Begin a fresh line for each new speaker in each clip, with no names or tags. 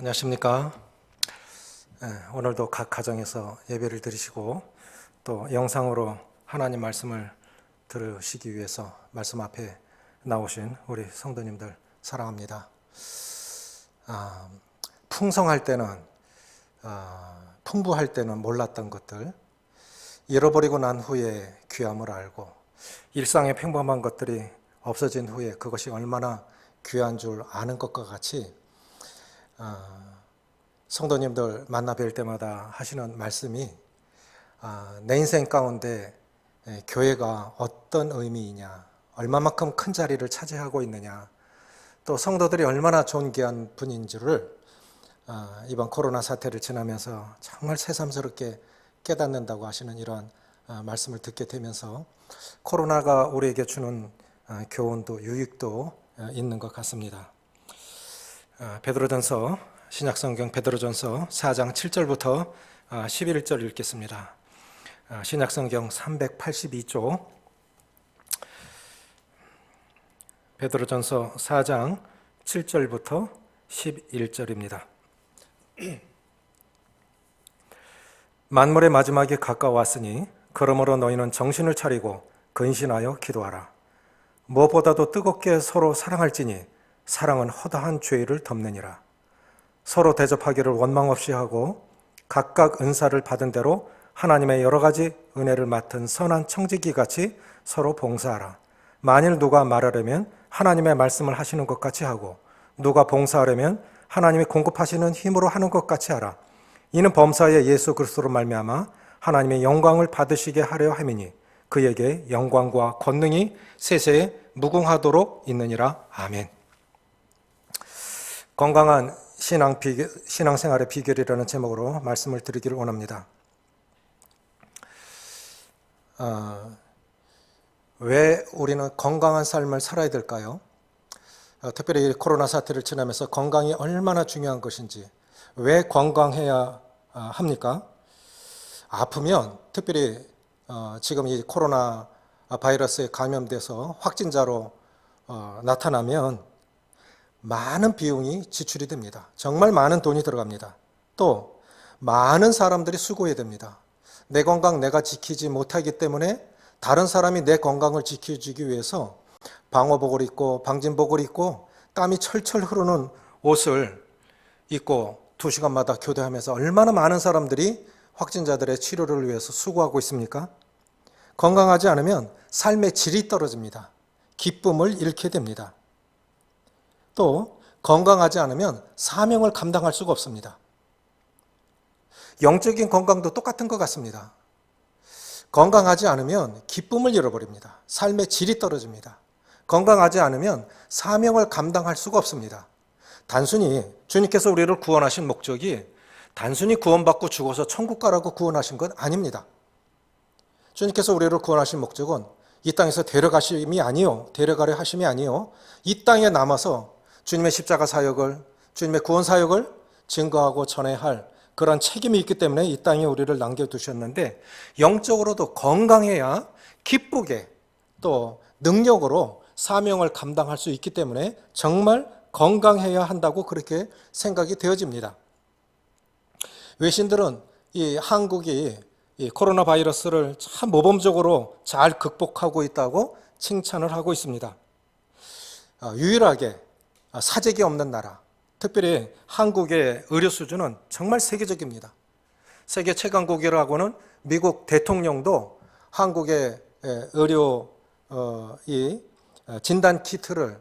안녕하십니까. 오늘도 각 가정에서 예배를 드리시고 또 영상으로 하나님 말씀을 들으시기 위해서 말씀 앞에 나오신 우리 성도님들 사랑합니다. 풍성할 때는 풍부할 때는 몰랐던 것들, 잃어버리고 난 후에 귀함을 알고 일상의 평범한 것들이 없어진 후에 그것이 얼마나 귀한 줄 아는 것과 같이 성도님들 만나 뵐 때마다 하시는 말씀이 내 인생 가운데 교회가 어떤 의미이냐, 얼마만큼 큰 자리를 차지하고 있느냐, 또 성도들이 얼마나 존귀한 분인지를 이번 코로나 사태를 지나면서 정말 새삼스럽게 깨닫는다고 하시는 이러한 말씀을 듣게 되면서 코로나가 우리에게 주는 교훈도 유익도 있는 것 같습니다. 베드로전서 신약성경 베드로전서 4장 7절부터 11절 읽겠습니다. 신약성경 382쪽 베드로전서 4장 7절부터 11절입니다. 만물의 마지막이 가까웠으니 그러므로 너희는 정신을 차리고 근신하여 기도하라. 무엇보다도 뜨겁게 서로 사랑할지니 사랑은 허다한 죄를 덮느니라. 서로 대접하기를 원망 없이 하고 각각 은사를 받은 대로 하나님의 여러 가지 은혜를 맡은 선한 청지기 같이 서로 봉사하라. 만일 누가 말하려면 하나님의 말씀을 하시는 것 같이 하고 누가 봉사하려면 하나님이 공급하시는 힘으로 하는 것 같이 하라. 이는 범사에 예수 그리스도로 말미암아 하나님의 영광을 받으시게 하려 함이니 그에게 영광과 권능이 세세에 무궁하도록 있느니라. 아멘. 건강한 신앙생활의 비결이라는 제목으로 말씀을 드리기를 원합니다. 왜 우리는 건강한 삶을 살아야 될까요? 특별히 코로나 사태를 지나면서 건강이 얼마나 중요한 것인지, 왜 건강해야 합니까? 아프면, 특별히 지금 이 코로나 바이러스에 감염돼서 확진자로 나타나면 많은 비용이 지출이 됩니다. 정말 많은 돈이 들어갑니다. 또 많은 사람들이 수고해야 됩니다. 내 건강 내가 지키지 못하기 때문에 다른 사람이 내 건강을 지켜주기 위해서 방호복을 입고 방진복을 입고 땀이 철철 흐르는 옷을 입고 2시간마다 교대하면서 얼마나 많은 사람들이 확진자들의 치료를 위해서 수고하고 있습니까? 건강하지 않으면 삶의 질이 떨어집니다. 기쁨을 잃게 됩니다. 또 건강하지 않으면 사명을 감당할 수가 없습니다. 영적인 건강도 똑같은 것 같습니다. 건강하지 않으면 기쁨을 잃어버립니다. 삶의 질이 떨어집니다. 건강하지 않으면 사명을 감당할 수가 없습니다. 단순히 주님께서 우리를 구원하신 목적이 단순히 구원받고 죽어서 천국 가라고 구원하신 건 아닙니다. 주님께서 우리를 구원하신 목적은 이 땅에서 데려가려 하심이 아니요, 이 땅에 남아서 주님의 십자가 사역을, 주님의 구원 사역을 증거하고 전해야 할 그런 책임이 있기 때문에 이 땅에 우리를 남겨두셨는데, 영적으로도 건강해야 기쁘게 또 능력으로 사명을 감당할 수 있기 때문에 정말 건강해야 한다고 그렇게 생각이 되어집니다. 외신들은 이 한국이 이 코로나 바이러스를 참 모범적으로 잘 극복하고 있다고 칭찬을 하고 있습니다. 유일하게 사재기 없는 나라, 특별히 한국의 의료 수준은 정말 세계적입니다. 세계 최강국이라고는 미국 대통령도 한국의 의료 진단 키트를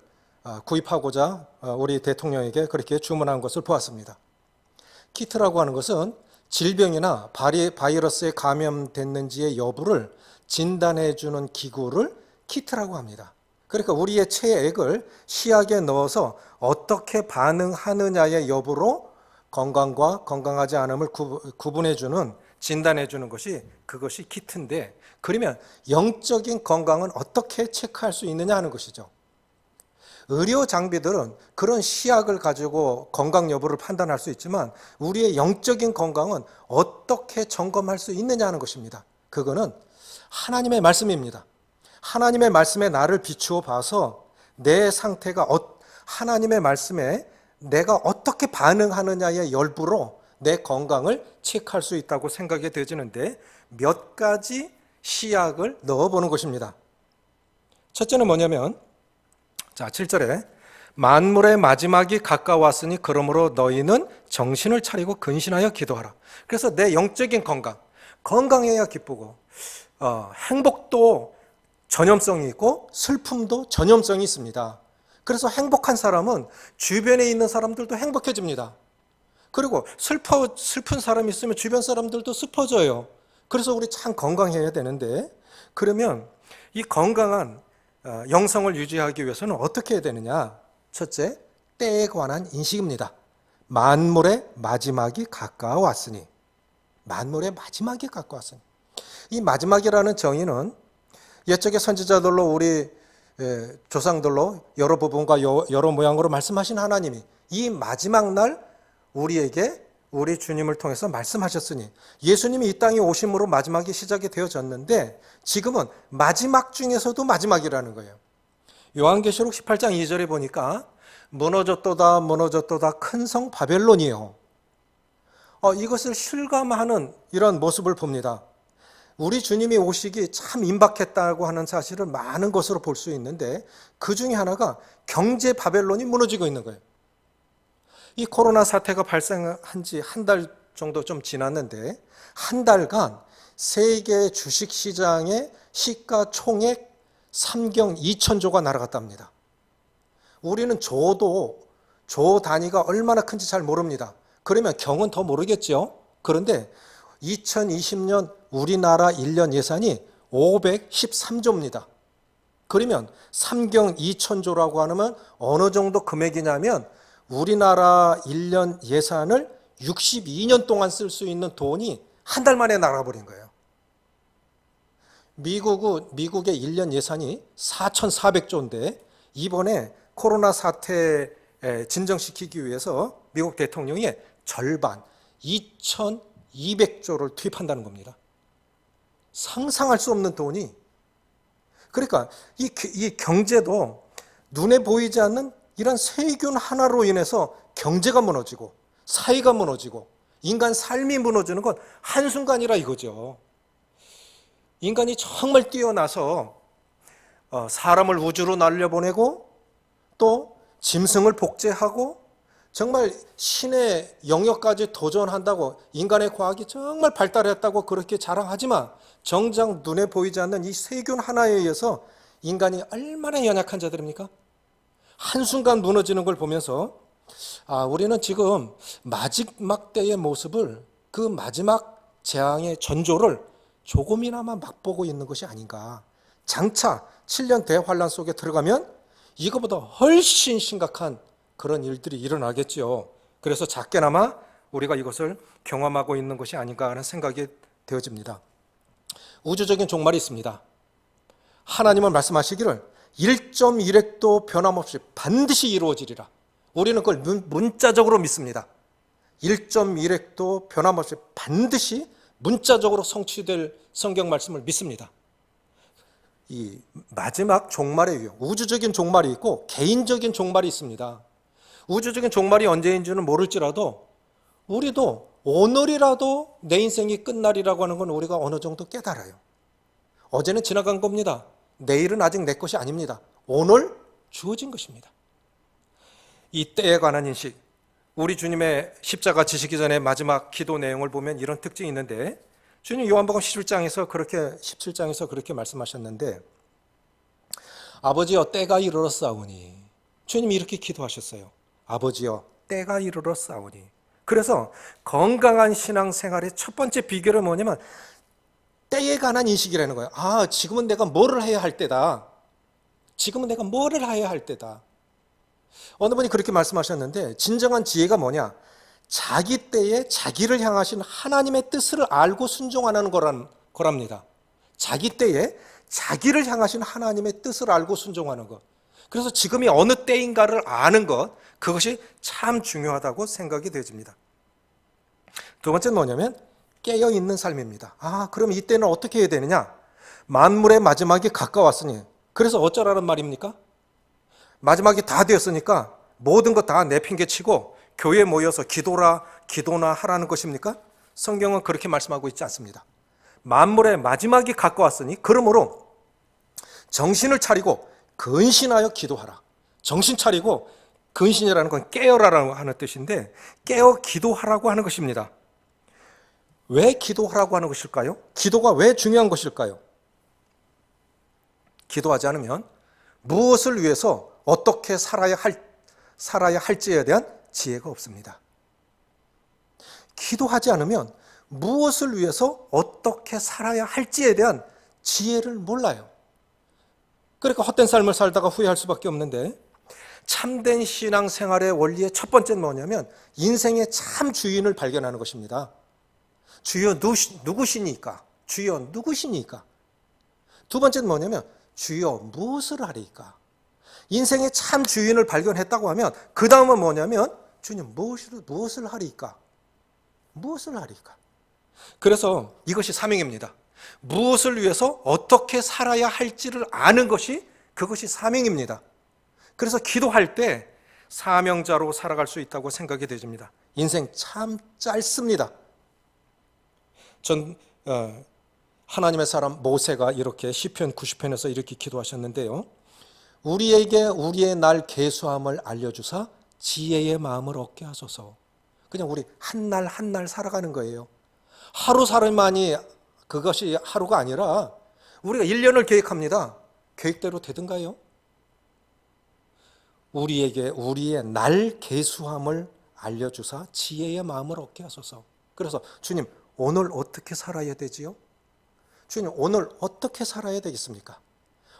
구입하고자 우리 대통령에게 그렇게 주문한 것을 보았습니다. 키트라고 하는 것은 질병이나 바이러스에 감염됐는지의 여부를 진단해 주는 기구를 키트라고 합니다. 그러니까 우리의 체액을 시약에 넣어서 어떻게 반응하느냐의 여부로 건강과 건강하지 않음을 구분해 주는, 진단해 주는 것이 그것이 키트인데, 그러면 영적인 건강은 어떻게 체크할 수 있느냐 하는 것이죠. 의료 장비들은 그런 시약을 가지고 건강 여부를 판단할 수 있지만 우리의 영적인 건강은 어떻게 점검할 수 있느냐 하는 것입니다. 그거는 하나님의 말씀입니다. 하나님의 말씀에 나를 비추어 봐서 내 상태가 하나님의 말씀에 내가 어떻게 반응하느냐의 열부로 내 건강을 체크할 수 있다고 생각이 되어지는데 몇 가지 시약을 넣어보는 것입니다. 첫째는 뭐냐면, 자, 7절에 만물의 마지막이 가까웠으니 그러므로 너희는 정신을 차리고 근신하여 기도하라. 그래서 내 영적인 건강해야 기쁘고, 행복도 전염성이 있고 슬픔도 전염성이 있습니다. 그래서 행복한 사람은 주변에 있는 사람들도 행복해집니다. 그리고 슬픈 사람이 있으면 주변 사람들도 슬퍼져요. 그래서 우리 참 건강해야 되는데, 그러면 이 건강한 영성을 유지하기 위해서는 어떻게 해야 되느냐? 첫째, 때에 관한 인식입니다. 만물의 마지막이 가까웠으니. 만물의 마지막이 가까웠으니. 이 마지막이라는 정의는 옛적의 선지자들로 우리 조상들로 여러 부분과 여러 모양으로 말씀하신 하나님이 이 마지막 날 우리에게 우리 주님을 통해서 말씀하셨으니, 예수님이 이 땅에 오심으로 마지막이 시작이 되어졌는데 지금은 마지막 중에서도 마지막이라는 거예요. 요한계시록 18장 2절에 보니까 무너졌도다 무너졌도다 큰 성 바벨론이요. 이것을 실감하는 이런 모습을 봅니다. 우리 주님이 오시기 참 임박했다고 하는 사실을 많은 것으로 볼 수 있는데 그 중에 하나가 경제 바벨론이 무너지고 있는 거예요. 이 코로나 사태가 발생한 지 한 달 정도 좀 지났는데 한 달간 세계 주식시장의 시가총액 3경 2천조가 날아갔답니다. 우리는 조 단위가 얼마나 큰지 잘 모릅니다. 그러면 경은 더 모르겠죠. 그런데 2020년 우리나라 1년 예산이 513조입니다. 그러면 3경 2천조라고 하면 어느 정도 금액이냐면 우리나라 1년 예산을 62년 동안 쓸 수 있는 돈이 한 달 만에 날아버린 거예요. 미국의 1년 예산이 4,400조인데 이번에 코로나 사태 진정시키기 위해서 미국 대통령이 절반 2,200조를 투입한다는 겁니다. 상상할 수 없는 돈이. 그러니까 이 경제도 눈에 보이지 않는 이런 세균 하나로 인해서 경제가 무너지고 사회가 무너지고 인간 삶이 무너지는 건 한순간이라 이거죠. 인간이 정말 뛰어나서 사람을 우주로 날려보내고 또 짐승을 복제하고 정말 신의 영역까지 도전한다고 인간의 과학이 정말 발달했다고 그렇게 자랑하지만 정작 눈에 보이지 않는 이 세균 하나에 의해서 인간이 얼마나 연약한 자들입니까? 한순간 무너지는 걸 보면서 우리는 지금 마지막 때의 모습을, 그 마지막 재앙의 전조를 조금이나마 맛보고 있는 것이 아닌가. 장차 7년 대환란 속에 들어가면 이거보다 훨씬 심각한 그런 일들이 일어나겠죠. 그래서 작게나마 우리가 이것을 경험하고 있는 것이 아닌가 하는 생각이 되어집니다. 우주적인 종말이 있습니다. 하나님은 말씀하시기를 1.1획도 변함없이 반드시 이루어지리라. 우리는 그걸 문자적으로 믿습니다. 1.1획도 변함없이 반드시 문자적으로 성취될 성경 말씀을 믿습니다. 이 마지막 종말의 위험, 우주적인 종말이 있고 개인적인 종말이 있습니다. 우주적인 종말이 언제인지는 모를지라도 우리도 오늘이라도 내 인생이 끝날이라고 하는 건 우리가 어느 정도 깨달아요. 어제는 지나간 겁니다. 내일은 아직 내 것이 아닙니다. 오늘 주어진 것입니다. 이 때에 관한 인식, 우리 주님의 십자가 지시기 전에 마지막 기도 내용을 보면 이런 특징이 있는데 주님 요한복음 17장에서 그렇게 말씀하셨는데 아버지여 때가 이르렀사오니, 주님이 이렇게 기도하셨어요. 아버지여 때가 이르렀사오니. 그래서 건강한 신앙생활의 첫 번째 비결은 뭐냐면 때에 관한 인식이라는 거예요. 지금은 내가 뭐를 해야 할 때다. 지금은 내가 뭐를 해야 할 때다. 어느 분이 그렇게 말씀하셨는데 진정한 지혜가 뭐냐? 자기 때에 자기를 향하신 하나님의 뜻을 알고 순종하는 거랍니다. 자기 때에 자기를 향하신 하나님의 뜻을 알고 순종하는 것. 그래서 지금이 어느 때인가를 아는 것, 그것이 참 중요하다고 생각이 되어집니다. 두 번째는 뭐냐면 깨어있는 삶입니다. 그럼 이때는 어떻게 해야 되느냐? 만물의 마지막이 가까웠으니. 그래서 어쩌라는 말입니까? 마지막이 다 되었으니까 모든 것 다 내팽개치고 교회에 모여서 기도나 하라는 것입니까? 성경은 그렇게 말씀하고 있지 않습니다. 만물의 마지막이 가까웠으니 그러므로 정신을 차리고 근신하여 기도하라. 정신 차리고, 근신이라는 건 깨어라라고 하는 뜻인데 깨어 기도하라고 하는 것입니다. 왜 기도하라고 하는 것일까요? 기도가 왜 중요한 것일까요? 기도하지 않으면 무엇을 위해서 어떻게 살아야 할지에 대한 지혜가 없습니다. 기도하지 않으면 무엇을 위해서 어떻게 살아야 할지에 대한 지혜를 몰라요. 그러니까 헛된 삶을 살다가 후회할 수밖에 없는데, 참된 신앙생활의 원리의 첫 번째는 뭐냐면 인생의 참 주인을 발견하는 것입니다. 주여 누구시니까? 주여 누구시니까? 두 번째는 뭐냐면 주여 무엇을 하리까? 인생의 참 주인을 발견했다고 하면 그 다음은 뭐냐면 주님 무엇을 하리까? 무엇을 하리까? 그래서 이것이 사명입니다. 무엇을 위해서 어떻게 살아야 할지를 아는 것이, 그것이 사명입니다. 그래서 기도할 때 사명자로 살아갈 수 있다고 생각이 되집니다. 인생 참 짧습니다. 하나님의 사람 모세가 이렇게 시편 90편에서 이렇게 기도하셨는데요. 우리에게 우리의 날 계수함을 알려주사 지혜의 마음을 얻게 하소서. 그냥 우리 한 날 한 날 살아가는 거예요. 하루 살만이 그것이 하루가 아니라 우리가 1년을 계획합니다. 계획대로 되든가요? 우리에게 우리의 날 계수함을 알려주사 지혜의 마음을 얻게 하소서. 그래서 주님 오늘 어떻게 살아야 되지요? 주님 오늘 어떻게 살아야 되겠습니까?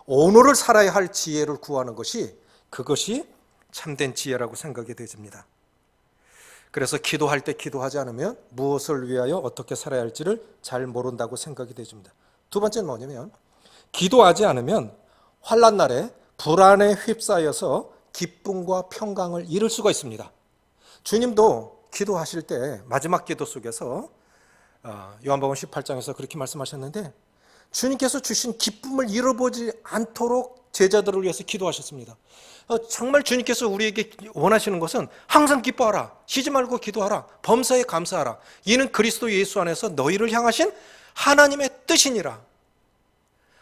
오늘을 살아야 할 지혜를 구하는 것이, 그것이 참된 지혜라고 생각이 되집니다. 그래서 기도할 때 기도하지 않으면 무엇을 위하여 어떻게 살아야 할지를 잘 모른다고 생각이 되집니다. 두 번째는 뭐냐면 기도하지 않으면 환난 날에 불안에 휩싸여서 기쁨과 평강을 잃을 수가 있습니다. 주님도 기도하실 때 마지막 기도 속에서 요한복음 18장에서 그렇게 말씀하셨는데, 주님께서 주신 기쁨을 잃어보지 않도록 제자들을 위해서 기도하셨습니다. 정말 주님께서 우리에게 원하시는 것은 항상 기뻐하라, 쉬지 말고 기도하라, 범사에 감사하라, 이는 그리스도 예수 안에서 너희를 향하신 하나님의 뜻이니라.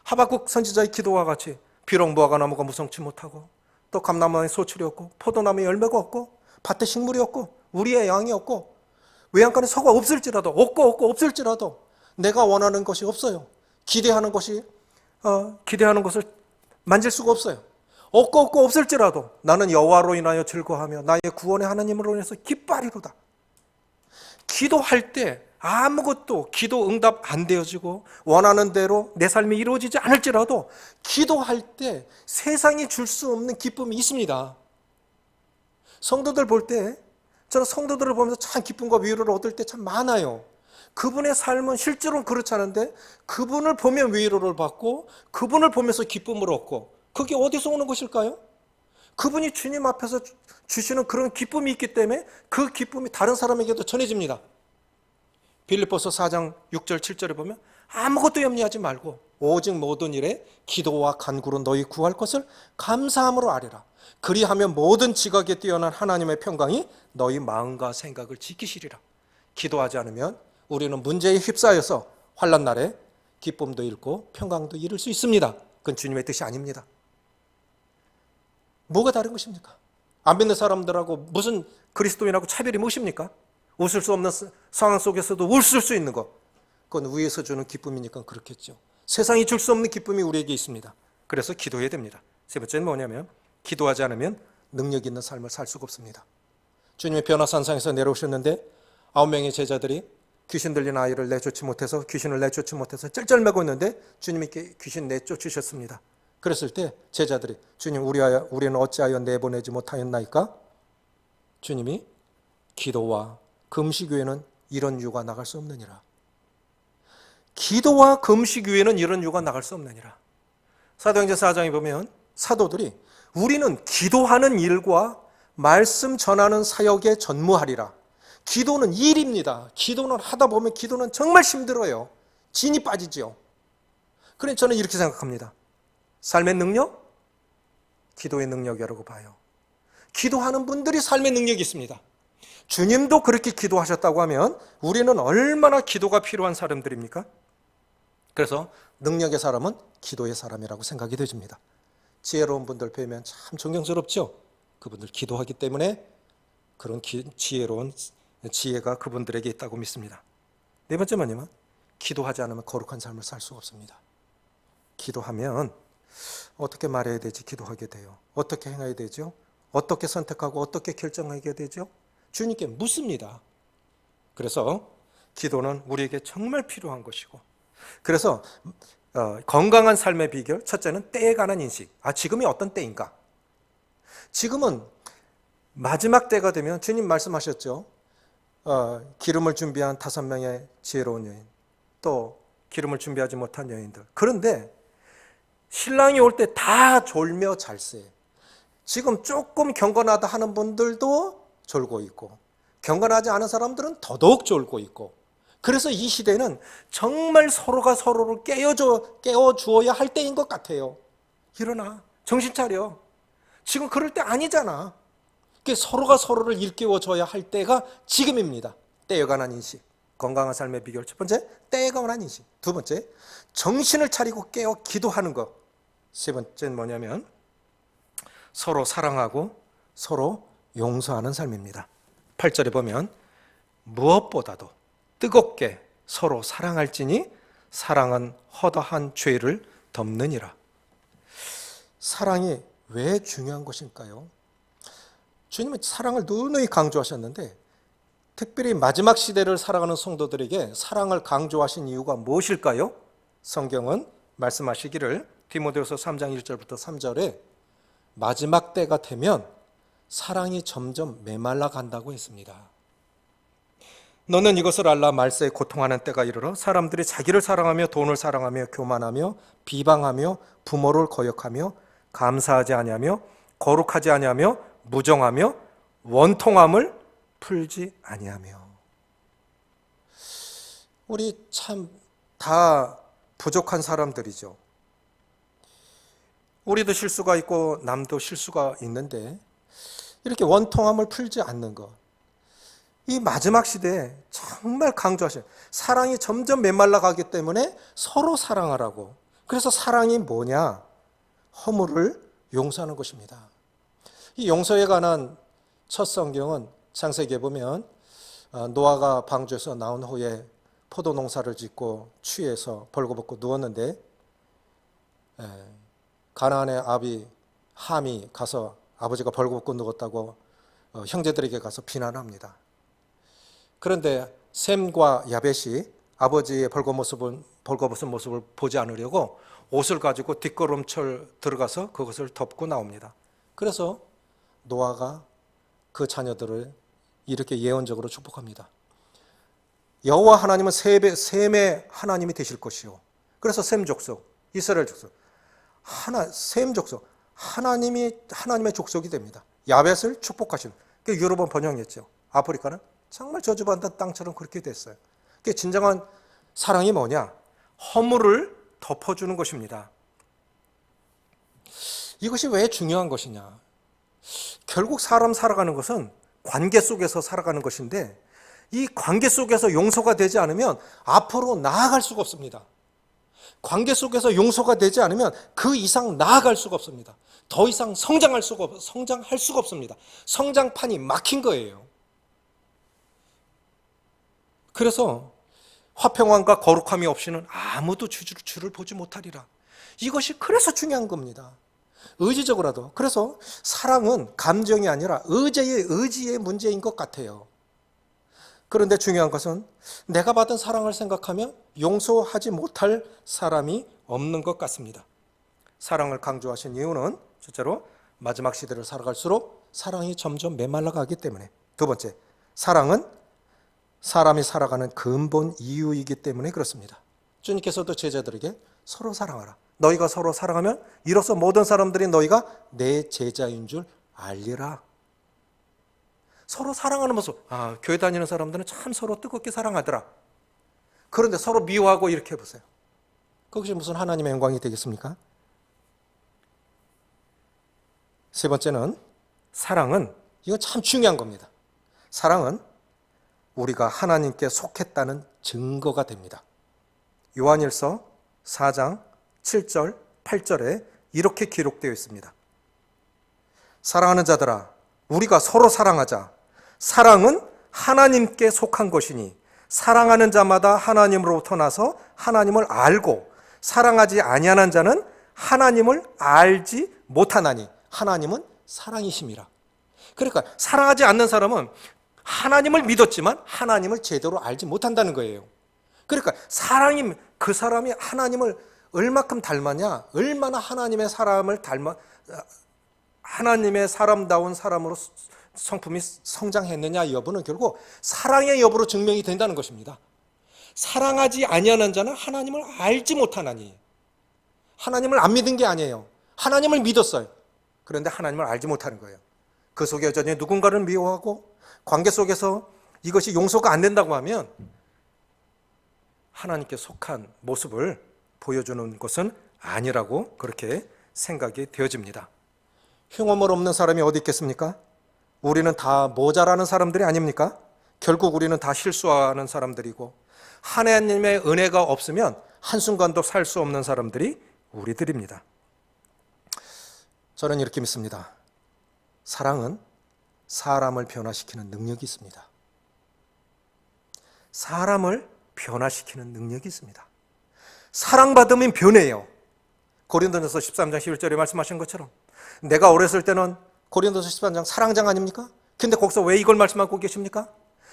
하박국 선지자의 기도와 같이 비록 무화과 나무가 무성치 못하고 또 감나무에 소출이 없고 포도나무에 열매가 없고 밭에 식물이 없고 우리의 양이 없고 외양간에 소가 없을지라도 없을지라도 내가 원하는 것이 없어요. 기대하는 것을 만질 수가 없어요. 없고 없을지라도 나는 여호와로 인하여 즐거워하며 나의 구원의 하나님으로 인해서 기뻐하리로다. 기도할 때 아무것도 기도 응답 안 되어지고 원하는 대로 내 삶이 이루어지지 않을지라도 기도할 때 세상이 줄 수 없는 기쁨이 있습니다. 성도들 볼 때, 저는 성도들을 보면서 참 기쁨과 위로를 얻을 때 참 많아요. 그분의 삶은 실제로는 그렇지 않은데 그분을 보면 위로를 받고 그분을 보면서 기쁨을 얻고, 그게 어디서 오는 것일까요? 그분이 주님 앞에서 주시는 그런 기쁨이 있기 때문에 그 기쁨이 다른 사람에게도 전해집니다. 빌립보서 4장 6절 7절에 보면 아무것도 염려하지 말고 오직 모든 일에 기도와 간구로 너희 구할 것을 감사함으로 아뢰라. 그리하면 모든 지각에 뛰어난 하나님의 평강이 너희 마음과 생각을 지키시리라. 기도하지 않으면 우리는 문제에 휩싸여서 환난 날에 기쁨도 잃고 평강도 잃을 수 있습니다. 그건 주님의 뜻이 아닙니다. 뭐가 다른 것입니까? 안 믿는 사람들하고 무슨 그리스도인하고 차별이 무엇입니까? 웃을 수 없는 상황 속에서도 웃을 수 있는 것, 그건 위에서 주는 기쁨이니까 그렇겠죠. 세상이 줄 수 없는 기쁨이 우리에게 있습니다. 그래서 기도해야 됩니다. 세 번째는 뭐냐면 기도하지 않으면 능력 있는 삶을 살 수가 없습니다. 주님이 변화산상에서 내려오셨는데 9명의 제자들이 귀신 들린 아이를 귀신을 내쫓지 못해서 쩔쩔매고 있는데 주님이 귀신 내쫓으셨습니다. 그랬을 때 제자들이 주님 우리는 어찌하여 내보내지 못하였나이까? 주님이 기도와 금식 외에는 이런 유가 나갈 수 없느니라. 기도와 금식 외에는 이런 유가 나갈 수 없느니라. 사도행전 4장에 보면 사도들이 우리는 기도하는 일과 말씀 전하는 사역에 전무하리라. 기도는 일입니다. 기도는 하다 보면 기도는 정말 힘들어요. 진이 빠지죠. 그래서 저는 이렇게 생각합니다. 삶의 능력? 기도의 능력이라고 봐요. 기도하는 분들이 삶의 능력이 있습니다. 주님도 그렇게 기도하셨다고 하면 우리는 얼마나 기도가 필요한 사람들입니까? 그래서 능력의 사람은 기도의 사람이라고 생각이 되집니다. 지혜로운 분들 뵈면 참 존경스럽죠? 그분들 기도하기 때문에 그런 지혜로운 지혜가 그분들에게 있다고 믿습니다. 네 번째 뭐냐면 기도하지 않으면 거룩한 삶을 살 수가 없습니다. 기도하면 어떻게 말해야 되지? 기도하게 돼요. 어떻게 행해야 되죠? 어떻게 선택하고 어떻게 결정하게 되죠? 주님께 묻습니다. 그래서 기도는 우리에게 정말 필요한 것이고, 그래서 건강한 삶의 비결, 첫째는 때에 관한 인식. 지금이 어떤 때인가? 지금은 마지막 때가 되면 주님 말씀하셨죠. 기름을 준비한 5명의 지혜로운 여인, 또 기름을 준비하지 못한 여인들. 그런데 신랑이 올 때 다 졸며 잘세. 지금 조금 경건하다 하는 분들도 졸고 있고, 경건하지 않은 사람들은 더더욱 졸고 있고, 그래서 이 시대는 정말 서로가 서로를 깨워주어야 할 때인 것 같아요. 일어나, 정신 차려. 지금 그럴 때 아니잖아. 서로가 서로를 일깨워줘야 할 때가 지금입니다. 때에 관한 인식. 건강한 삶의 비결. 첫 번째, 때에 관한 인식. 두 번째, 정신을 차리고 깨어 기도하는 것. 세 번째는 뭐냐면 서로 사랑하고 서로 용서하는 삶입니다. 8절에 보면 무엇보다도 뜨겁게 서로 사랑할지니 사랑은 허다한 죄를 덮느니라. 사랑이 왜 중요한 것일까요? 주님은 사랑을 누누이 강조하셨는데 특별히 마지막 시대를 살아가는 성도들에게 사랑을 강조하신 이유가 무엇일까요? 성경은 말씀하시기를 디모데후서 3장 1절부터 3절에 마지막 때가 되면 사랑이 점점 메말라 간다고 했습니다. 너는 이것을 알라. 말세에 고통하는 때가 이르러 사람들이 자기를 사랑하며 돈을 사랑하며 교만하며 비방하며 부모를 거역하며 감사하지 아니하며 거룩하지 아니하며 무정하며 원통함을 풀지 아니하며. 우리 참 다 부족한 사람들이죠. 우리도 실수가 있고 남도 실수가 있는데 이렇게 원통함을 풀지 않는 것, 이 마지막 시대에 정말 강조하셔요. 사랑이 점점 메말라 가기 때문에 서로 사랑하라고. 그래서 사랑이 뭐냐? 허물을 용서하는 것입니다. 이 용서에 관한 첫 성경은 창세기에 보면 노아가 방주에서 나온 후에 포도 농사를 짓고 취해서 벌거벗고 누웠는데 가나안의 아비 함이 가서 아버지가 벌거벗고 누웠다고 형제들에게 가서 비난합니다. 그런데 셈과 야벳이 아버지의 벌거벗은 모습을 보지 않으려고 옷을 가지고 뒷걸음질 들어가서 그것을 덮고 나옵니다. 그래서 노아가 그 자녀들을 이렇게 예언적으로 축복합니다. 여호와 하나님은 셈의 하나님이 되실 것이요. 그래서 셈 족속, 이스라엘 족속, 셈 족속, 하나님의 족속이 됩니다. 야벳을 축복하시는. 여러 번 번영했죠. 아프리카는 정말 저주받은 땅처럼 그렇게 됐어요. 진정한 사랑이 뭐냐? 허물을 덮어주는 것입니다. 이것이 왜 중요한 것이냐? 결국 사람 살아가는 것은 관계 속에서 살아가는 것인데 이 관계 속에서 용서가 되지 않으면 앞으로 나아갈 수가 없습니다. 관계 속에서 용서가 되지 않으면 그 이상 나아갈 수가 없습니다. 더 이상 성장할 수가 없습니다. 성장판이 막힌 거예요. 그래서 화평함과 거룩함이 없이는 아무도 주를 보지 못하리라. 이것이 그래서 중요한 겁니다. 의지적으로라도. 그래서 사랑은 감정이 아니라 의지의 문제인 것 같아요. 그런데 중요한 것은 내가 받은 사랑을 생각하면 용서하지 못할 사람이 없는 것 같습니다. 사랑을 강조하신 이유는 첫째로 마지막 시대를 살아갈수록 사랑이 점점 메말라가기 때문에. 두 번째, 사랑은 사람이 살아가는 근본 이유이기 때문에 그렇습니다. 주님께서도 제자들에게 서로 사랑하라. 너희가 서로 사랑하면 이로써 모든 사람들이 너희가 내 제자인 줄 알리라. 서로 사랑하는 모습. 교회 다니는 사람들은 참 서로 뜨겁게 사랑하더라. 그런데 서로 미워하고 이렇게 해보세요. 그것이 무슨 하나님의 영광이 되겠습니까? 세 번째는 사랑은, 이거 참 중요한 겁니다. 사랑은 우리가 하나님께 속했다는 증거가 됩니다. 요한일서 4장 7절, 8절에 이렇게 기록되어 있습니다. 사랑하는 자들아, 우리가 서로 사랑하자. 사랑은 하나님께 속한 것이니 사랑하는 자마다 하나님으로부터 나서 하나님을 알고 사랑하지 아니하는 자는 하나님을 알지 못하나니 하나님은 사랑이심이라. 그러니까 사랑하지 않는 사람은 하나님을 믿었지만 하나님을 제대로 알지 못한다는 거예요. 그러니까 사랑이, 그 사람이 하나님을 얼마큼 닮았냐, 얼마나 하나님의 사람을 닮아, 하나님의 사람다운 사람으로 성품이 성장했느냐 여부는 결국 사랑의 여부로 증명이 된다는 것입니다. 사랑하지 아니하는 자는 하나님을 알지 못하나니. 하나님을 안 믿은 게 아니에요. 하나님을 믿었어요. 그런데 하나님을 알지 못하는 거예요. 그 속에 여전히 누군가를 미워하고 관계 속에서 이것이 용서가 안 된다고 하면 하나님께 속한 모습을 보여주는 것은 아니라고 그렇게 생각이 되어집니다. 흉어물 없는 사람이 어디 있겠습니까? 우리는 다 모자라는 사람들이 아닙니까? 결국 우리는 다 실수하는 사람들이고 하나님의 은혜가 없으면 한순간도 살 수 없는 사람들이 우리들입니다. 저는 이렇게 믿습니다. 사랑은 사람을 변화시키는 능력이 있습니다. 사람을 변화시키는 능력이 있습니다. 사랑받으면 변해요. 고린도전서 13장 11절에 말씀하신 것처럼 내가 어렸을 때는 고린도서 13장 사랑장 아닙니까? 근데 거기서 왜 이걸 말씀하고 계십니까?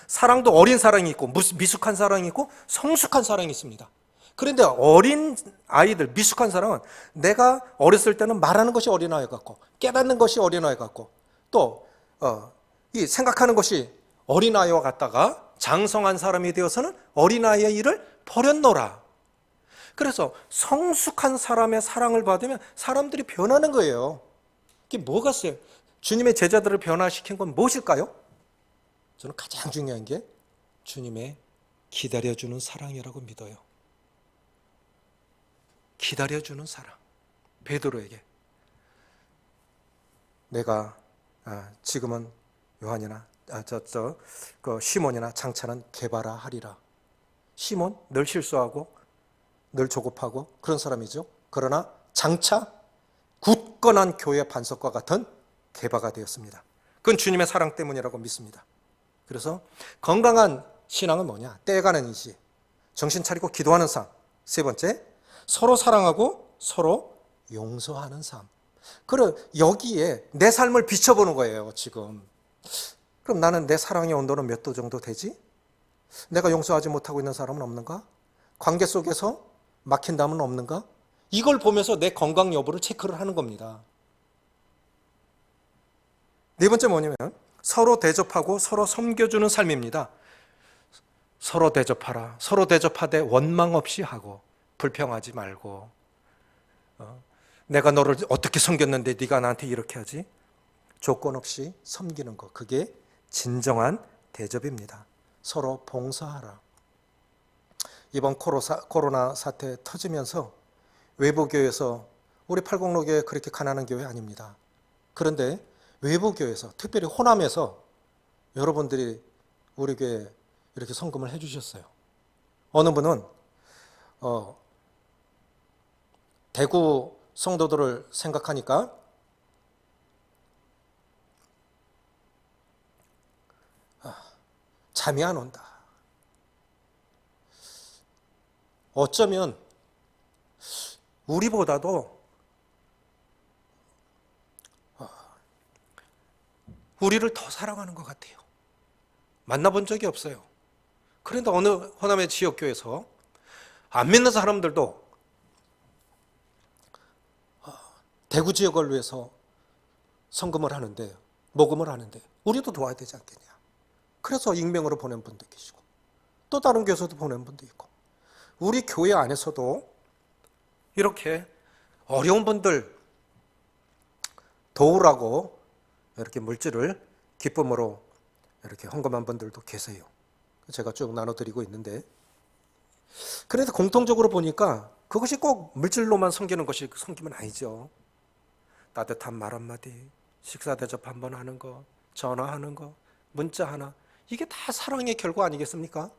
사랑도 어린 사랑이 있고 미숙한 사랑이 있고 성숙한 사랑이 있습니다. 그런데 어린 아이들, 미숙한 사랑은 내가 어렸을 때는 말하는 것이 어린아이 같고 깨닫는 것이 어린아이 같고 또 이 생각하는 것이 어린아이와 같다가 장성한 사람이 되어서는 어린아이의 일을 버렸노라. 그래서 성숙한 사람의 사랑을 받으면 사람들이 변하는 거예요. 이게 뭐가 있어요? 주님의 제자들을 변화시킨 건 무엇일까요? 저는 가장 중요한 게 주님의 기다려주는 사랑이라고 믿어요. 기다려주는 사랑. 베드로에게 내가 지금은 요한이나 그 시몬이나 장차는 개바라 하리라. 시몬 늘 실수하고 늘 조급하고 그런 사람이죠. 그러나 장차 굳건한 교회 반석과 같은 개바가 되었습니다. 그건 주님의 사랑 때문이라고 믿습니다. 그래서 건강한 신앙은 뭐냐? 떼가는 인식, 정신 차리고 기도하는 삶. 세 번째, 서로 사랑하고 서로 용서하는 삶. 그럼 여기에 내 삶을 비춰보는 거예요, 지금. 그럼 나는 내 사랑의 온도는 몇 도 정도 되지? 내가 용서하지 못하고 있는 사람은 없는가? 관계 속에서 막힌 담은 없는가? 이걸 보면서 내 건강 여부를 체크를 하는 겁니다. 네 번째 뭐냐면 서로 대접하고 서로 섬겨주는 삶입니다. 서로 대접하라. 서로 대접하되 원망 없이 하고 불평하지 말고 내가 너를 어떻게 섬겼는데 네가 나한테 이렇게 하지? 조건 없이 섬기는 것. 그게 진정한 대접입니다. 서로 봉사하라. 이번 코로나 사태 터지면서 외부 교회에서 우리 팔공로 교회 그렇게 가난한 교회 아닙니다. 그런데 외부 교회에서 특별히 호남에서 여러분들이 우리 교회 이렇게 헌금을 해주셨어요. 어느 분은 대구 성도들을 생각하니까 잠이 안 온다. 어쩌면 우리보다도 우리를 더 사랑하는 것 같아요. 만나본 적이 없어요. 그런데 어느 호남의 지역교회에서 안 믿는 사람들도 대구 지역을 위해서 헌금을 하는데, 모금을 하는데 우리도 도와야 되지 않겠냐. 그래서 익명으로 보낸 분도 계시고 또 다른 교회에서도 보낸 분도 있고 우리 교회 안에서도 이렇게 어려운 분들 도우라고 이렇게 물질을 기쁨으로 이렇게 헌금한 분들도 계세요. 제가 쭉 나눠드리고 있는데, 그래서 공통적으로 보니까 그것이 꼭 물질로만 섬기는 것이 섬김은 아니죠. 따뜻한 말 한마디, 식사 대접 한번 하는 거, 전화하는 거, 문자 하나, 이게 다 사랑의 결과 아니겠습니까?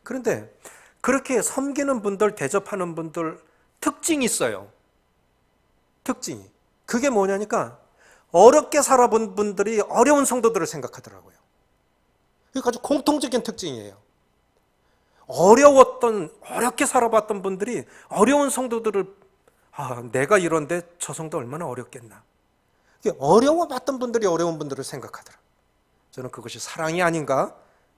그런데 그렇게 섬기는 분들, 대접하는 분들 특징이 있어요. 특징이. 그게 뭐냐니까 어렵게 살아본 분들이 어려운 성도들을 생각하더라고요. 그게 아주 공통적인 특징이에요. 어렵게 살아봤던 분들이 어려운 성도들을, 내가 이런데 저 성도 얼마나 어렵겠나. 어려워봤던 분들이 어려운 분들을 생각하더라. 저는 그것이 사랑이 아닌가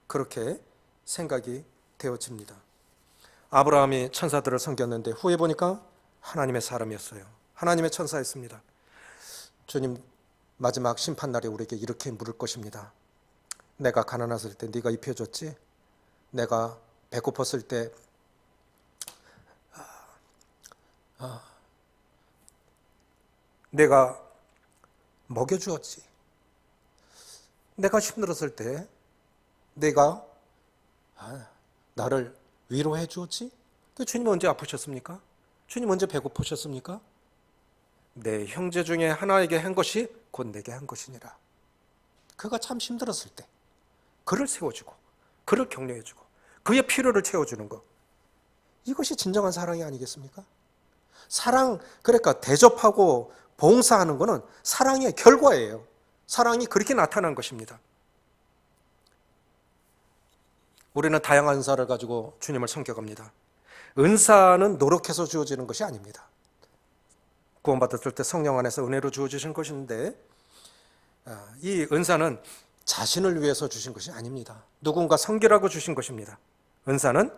그렇게 생각이 되어집니다. 아브라함이 천사들을 섬겼는데 후에 보니까 하나님의 사람이었어요. 하나님의 천사였습니다. 주님 마지막 심판날에 우리에게 이렇게 물을 것입니다. 내가 가난했을 때 네가 입혀줬지? 내가 배고팠을 때 내가 먹여주었지? 내가 힘들었을 때 내가 나를 위로해 주었지? 주님 언제 아프셨습니까? 주님 언제 배고프셨습니까? 내 형제 중에 하나에게 한 것이 곧 내게 한 것이니라. 그가 참 힘들었을 때 그를 세워주고 그를 격려해주고 그의 필요를 채워주는 것, 이것이 진정한 사랑이 아니겠습니까? 사랑, 그러니까 대접하고 봉사하는 것은 사랑의 결과예요. 사랑이 그렇게 나타난 것입니다. 우리는 다양한 은사를 가지고 주님을 섬겨갑니다. 은사는 노력해서 주어지는 것이 아닙니다. 구원받았을 때 성령 안에서 은혜로 주어지신 것인데, 이 은사는 자신을 위해서 주신 것이 아닙니다. 누군가 섬기라고 주신 것입니다. 은사는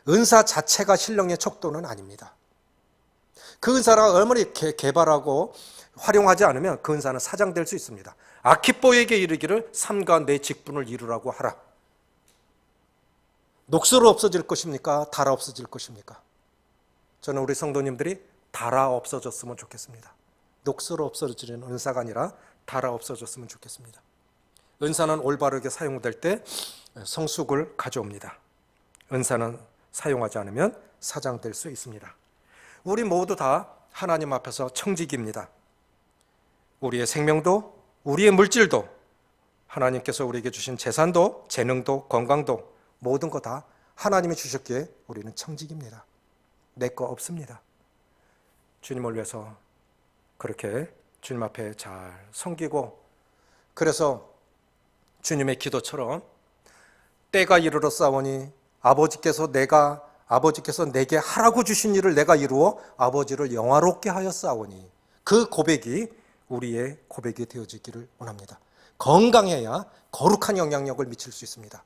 은사 자체가 신령의 척도는 아닙니다. 그 은사를 얼마나 개발하고 활용하지 않으면 그 은사는 사장될 수 있습니다. 아키뽀에게 이르기를 삼가 내 직분을 이루라고 하라. 녹슬어 없어질 것입니까? 달아 없어질 것입니까? 저는 우리 성도님들이 달아 없어졌으면 좋겠습니다. 녹슬어 없어지는 은사가 아니라 달아 없어졌으면 좋겠습니다. 은사는 올바르게 사용될 때 성숙을 가져옵니다. 은사는 사용하지 않으면 사장될 수 있습니다. 우리 모두 다 하나님 앞에서 청직입니다. 우리의 생명도, 우리의 물질도, 하나님께서 우리에게 주신 재산도, 재능도, 건강도, 모든 거 다 하나님이 주셨기에 우리는 청직입니다. 내 거 없습니다. 주님을 위해서 그렇게 주님 앞에 잘 섬기고, 그래서 주님의 기도처럼 때가 이르러 싸우니 아버지께서 내게 하라고 주신 일을 내가 이루어 아버지를 영화롭게 하여 싸우니, 그 고백이 우리의 고백이 되어지기를 원합니다. 건강해야 거룩한 영향력을 미칠 수 있습니다.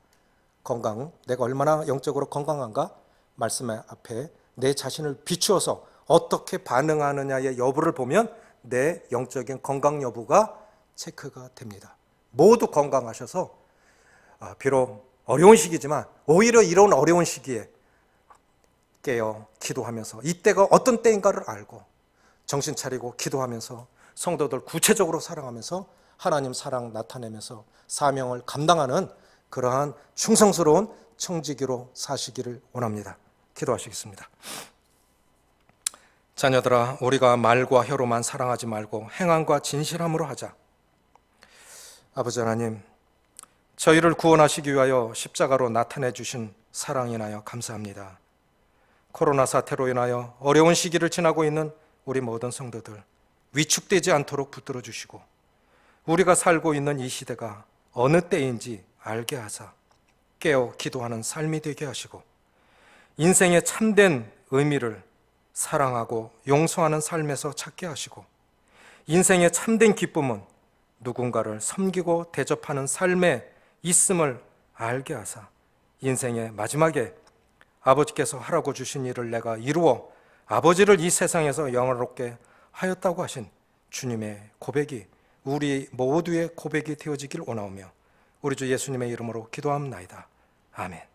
건강, 내가 얼마나 영적으로 건강한가? 말씀 앞에 내 자신을 비추어서 어떻게 반응하느냐의 여부를 보면 내 영적인 건강 여부가 체크가 됩니다. 모두 건강하셔서 비록 어려운 시기지만 오히려 이런 어려운 시기에 깨어 기도하면서 이때가 어떤 때인가를 알고 정신 차리고 기도하면서 성도들 구체적으로 사랑하면서 하나님 사랑 나타내면서 사명을 감당하는 그러한 충성스러운 청지기로 사시기를 원합니다. 기도하시겠습니다. 자녀들아, 우리가 말과 혀로만 사랑하지 말고 행함과 진실함으로 하자. 아버지 하나님, 저희를 구원하시기 위하여 십자가로 나타내 주신 사랑에 인하여 감사합니다. 코로나 사태로 인하여 어려운 시기를 지나고 있는 우리 모든 성도들 위축되지 않도록 붙들어 주시고, 우리가 살고 있는 이 시대가 어느 때인지 알게 하사 깨어 기도하는 삶이 되게 하시고, 인생의 참된 의미를 사랑하고 용서하는 삶에서 찾게 하시고, 인생의 참된 기쁨은 누군가를 섬기고 대접하는 삶에 있음을 알게 하사 인생의 마지막에 아버지께서 하라고 주신 일을 내가 이루어 아버지를 이 세상에서 영화롭게 하였다고 하신 주님의 고백이 우리 모두의 고백이 되어지길 원하오며 우리 주 예수님의 이름으로 기도합나이다. 아멘.